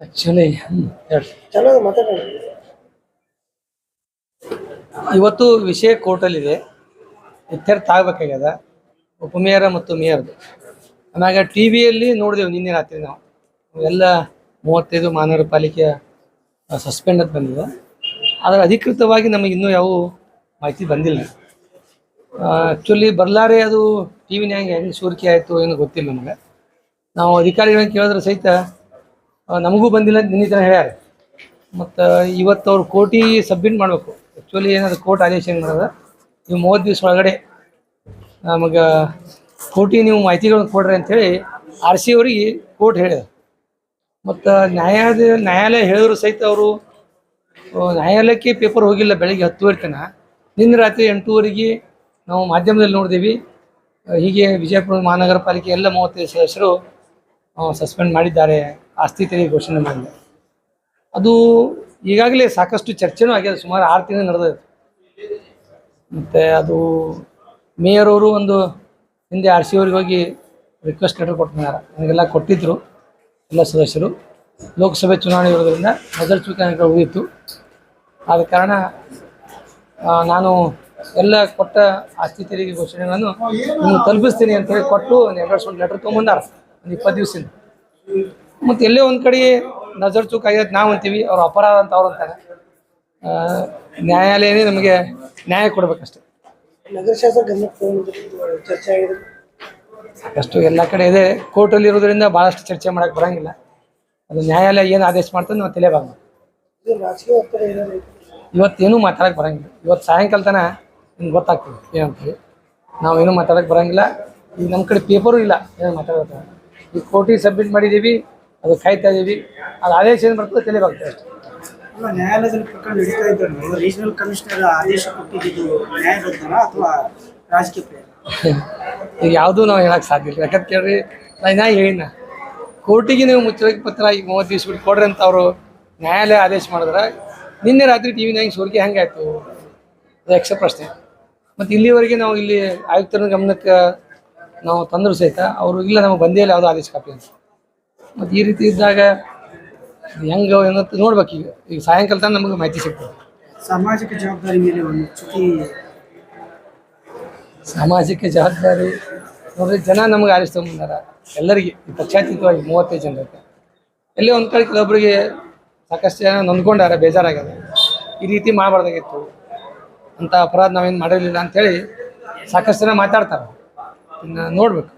Actually ಚಲೋ ಮಾತಾಡೋಣ. ಇವತ್ತು ವಿಷಯ ಕೋರ್ಟಲ್ಲಿದೆ, ಇತ್ಯರ್ಥ ಆಗಬೇಕಾಗ್ಯದ ಉಪಮೇಯರ್ ಮತ್ತು ಮೇಯರ್ದು. ಆಮ್ಯಾಗ ಟಿ ವಿಯಲ್ಲಿ ನೋಡಿದೆವು ನಿನ್ನೆ ರಾತ್ರಿ ನಾವು ಎಲ್ಲ 35 ಮಹಾನಗರ ಪಾಲಿಕೆಯ ಸಸ್ಪೆಂಡ್ ಅಂತ ಬಂದಿದೆ. ಆದರೆ ಅಧಿಕೃತವಾಗಿ ನಮಗೆ ಇನ್ನೂ ಯಾವ ಮಾಹಿತಿ ಬಂದಿಲ್ಲ. ಆ್ಯಕ್ಚುಲಿ ಬರಲಾರೆ ಅದು ಟಿ ವಿನ್ಯಾಗ ಹೆಂಗೆ ಸೋರಿಕೆ ಆಯಿತು ಏನೋ ಗೊತ್ತಿಲ್ಲ ನಮಗೆ. ನಾವು ಅಧಿಕಾರಿಗಳನ್ನ ಕೇಳಿದ್ರೆ ಸಹಿತ ನಮಗೂ ಬಂದಿಲ್ಲ ಅಂತ ನಿನ್ನೆ ತನಕ ಹೇಳ್ಯಾರ. ಮತ್ತು ಇವತ್ತು ಅವ್ರು ಕೋರ್ಟಿ ಸಬ್ಮಿಟ್ ಮಾಡಬೇಕು. ಆ್ಯಕ್ಚುಲಿ ಏನಾದ್ರು ಕೋರ್ಟ್ ಆದೇಶ ಏನು ಮಾಡೋದು, ನೀವು 30 ದಿವಸ ಒಳಗಡೆ ನಮಗೆ ಕೋರ್ಟಿ ನೀವು ಮಾಹಿತಿಗಳನ್ನು ಕೊಡ್ರಿ ಅಂಥೇಳಿ RC ಅವರಿಗೆ ಕೋರ್ಟ್ ಹೇಳಿದೆ. ಮತ್ತು ನ್ಯಾಯಾಲಯ ಹೇಳಿದ್ರು ಸಹಿತ ಅವರು ನ್ಯಾಯಾಲಯಕ್ಕೆ ಪೇಪರ್ ಹೋಗಿಲ್ಲ. ಬೆಳಗ್ಗೆ 10 ತನಕ, ನಿನ್ನೆ ರಾತ್ರಿ 8 ನಾವು ಮಾಧ್ಯಮದಲ್ಲಿ ನೋಡಿದ್ದೀವಿ. ಹೀಗೆ ವಿಜಯಪುರ ಮಹಾನಗರ ಪಾಲಿಕೆ ಎಲ್ಲ 35 ಸದಸ್ಯರು ಸಸ್ಪೆಂಡ್ ಮಾಡಿದ್ದಾರೆ, ಆಸ್ತಿ ತೆರಿಗೆ ಘೋಷಣೆ ಮಾಡಿದೆ. ಅದು ಈಗಾಗಲೇ ಸಾಕಷ್ಟು ಚರ್ಚೆನೂ ಆಗ್ಯದ, ಸುಮಾರು 6 ತಿಂಗಳು ನಡೆದೈತೆ. ಮತ್ತು ಅದು ಮೇಯರ್ ಅವರು ಒಂದು ಹಿಂದೆ RC ಅವ್ರಿಗೆ ಹೋಗಿ ರಿಕ್ವೆಸ್ಟ್ ಲೆಟರ್ ಕೊಟ್ಟಿದ್ದಾರೆ. ನನಗೆಲ್ಲ ಕೊಟ್ಟಿದ್ದರು ಎಲ್ಲ ಸದಸ್ಯರು. ಲೋಕಸಭೆ ಚುನಾವಣೆ ಇರೋದ್ರಿಂದ ಮೊದಲ ಚುನಾವಣೆ ಉಳಿಯಿತು. ಆದ ಕಾರಣ ನಾನು ಎಲ್ಲ ಕೊಟ್ಟ ಆಸ್ತಿ ತೆರಿಗೆ ಘೋಷಣೆಗಳನ್ನು ನೀವು ತಲುಪಿಸ್ತೀನಿ ಅಂತೇಳಿ ಕೊಟ್ಟು ಒಂದು ಲೆಟರ್ ತೊಗೊಂಬಂದಾರ ಒಂದು 20 ದಿವಸದಿಂದ. ಮತ್ತು ಎಲ್ಲೇ ಒಂದು ಕಡೆ ನಜರ್ ಚೂಕ್ ಆಗ್ಯದ ನಾವು ಅಂತೀವಿ, ಅವ್ರು ಅಪರಾಧ ಅಂತ ಅವ್ರು ಅಂತಾರೆ. ನ್ಯಾಯಾಲಯನೇ ನಮಗೆ ನ್ಯಾಯ ಕೊಡಬೇಕಷ್ಟೆ. ನಗರ ಶಾಸಕ ಗಮನಕ್ಕೆ ಚರ್ಚೆ ಆಗಿದೆ ಸಾಕಷ್ಟು ಎಲ್ಲ ಕಡೆ ಇದೆ. ಕೋರ್ಟಲ್ಲಿ ಇರೋದ್ರಿಂದ ಭಾಳಷ್ಟು ಚರ್ಚೆ ಮಾಡೋಕ್ಕೆ ಬರೋಂಗಿಲ್ಲ. ಅದು ನ್ಯಾಯಾಲಯ ಏನು ಆದೇಶ ಮಾಡ್ತದೆ ನಾವು ತಿಳಿಯಬಾರ್ದು. ಇದು ರಾಜಕೀಯ ಒತ್ತಡ ಏನಾದ್ರು ಇವತ್ತೇನೂ ಮಾತಾಡೋಕ್ಕೆ ಬರೋಂಗಿಲ್ಲ. ಇವತ್ತು ಸಾಯಂಕಾಲ ತನಕ ನಿಮ್ಗೆ ಗೊತ್ತಾಗ್ತದೆ ಏನಂತೀವಿ. ನಾವೇನು ಮಾತಾಡೋಕ್ಕೆ ಬರೋಂಗಿಲ್ಲ. ಈಗ ನಮ್ಮ ಕಡೆ ಪೇಪರು ಇಲ್ಲ ಏನು ಮಾತಾಡೋದು. ಈಗ ಕೋರ್ಟಿಗೆ ಸಬ್ಮಿಟ್ ಮಾಡಿದ್ದೀವಿ, ಅದು ಕಾಯ್ತಾ ಇದ್ದೀವಿ. ಅದು ಆದೇಶ ಏನು ಬರ್ತದೆ ತಿಳಿಯಬಾಗ್ತದೆ ಅಷ್ಟೇ. ಅಲ್ಲ, ನ್ಯಾಯಾಲಯದಲ್ಲಿ ಪ್ರಕರಣ ನಡೀತಾ ಇದ್ದರು ರೀಜನಲ್ ಕಮಿಷನರ್ ಆದೇಶ ಕೊಟ್ಟಿದ್ದು ನ್ಯಾಯಬದ್ಧನ ಅಥವಾ ರಾಜಕೀಯ ಪ್ರೇರಣೆ? ಈಗ ಯಾವುದೂ ನಾವು ಹೇಳೋಕ್ಕೆ ಸಾಧ್ಯ ಇಲ್ಲ. ಯಾಕಂತ ಕೇಳ್ರಿ, ನಾನು ಹೇಳಿನ ಕೋರ್ಟಿಗೆ ನೀವು ಮುಚ್ಚಳಿಕೆ ಪತ್ರ ಈಗ 30 ದಿವಸ ಬಿಟ್ಟು ಕೊಡ್ರಿ ಅಂತ ಅವರು ನ್ಯಾಯಾಲಯ ಆದೇಶ ಮಾಡಿದ್ರೆ ನಿನ್ನೆ ರಾತ್ರಿ ಟಿ ವಿನಾಗ ಸೋರಿಕೆ ಹೆಂಗಾಯಿತು, ಅದು ಯಕ್ಷ ಪ್ರಶ್ನೆ. ಮತ್ತು ಇಲ್ಲಿವರೆಗೆ ನಾವು ಇಲ್ಲಿ ಆಯುಕ್ತರ ಗಮನಕ್ಕೆ ನಾವು ತಂದರೂ ಸಹಿತ ಅವರು ಇಲ್ಲ ನಮಗೆ ಬಂದೇ ಇಲ್ಲ ಯಾವುದೋ ಆದೇಶ ಕಾಪಿ ಅಂತ. ಮತ್ತು ಈ ರೀತಿ ಇದ್ದಾಗ ಹೆಂಗೆ ಏನಂತ ನೋಡ್ಬೇಕು. ಈಗ ಸಾಯಂಕಾಲ ತನಕ ನಮಗೆ ಮಾಹಿತಿ ಸಿಗ್ತದೆ. ಸಾಮಾಜಿಕ ಜವಾಬ್ದಾರಿ ಮೇಲೆ ಒಂದು ಚುಟಿ. ಸಾಮಾಜಿಕ ಜವಾಬ್ದಾರಿ ನೋಡ್ರಿ, ಜನ ನಮಗೆ ಆರಿಸ್ಕೊಂಡ್ಬಂದಾರ ಎಲ್ಲರಿಗೆ ಪಕ್ಷಾತೀತವಾಗಿ 35 ಜನಕ್ಕೆ. ಎಲ್ಲೇ ಒಂದು ಕಡೆ ಕೆಲವೊಬ್ಬರಿಗೆ ಸಾಕಷ್ಟು ಜನ ನೊಂದ್ಕೊಂಡಾರ, ಬೇಜಾರಾಗ್ಯದ. ಈ ರೀತಿ ಮಾಡಬಾರ್ದಾಗಿತ್ತು, ಅಂಥ ಅಪರಾಧ ನಾವೇನು ಮಾಡಿರಲಿಲ್ಲ ಅಂಥೇಳಿ ಸಾಕಷ್ಟು ಜನ ಮಾತಾಡ್ತಾರೆ. ಇನ್ನು ನೋಡ್ಬೇಕು.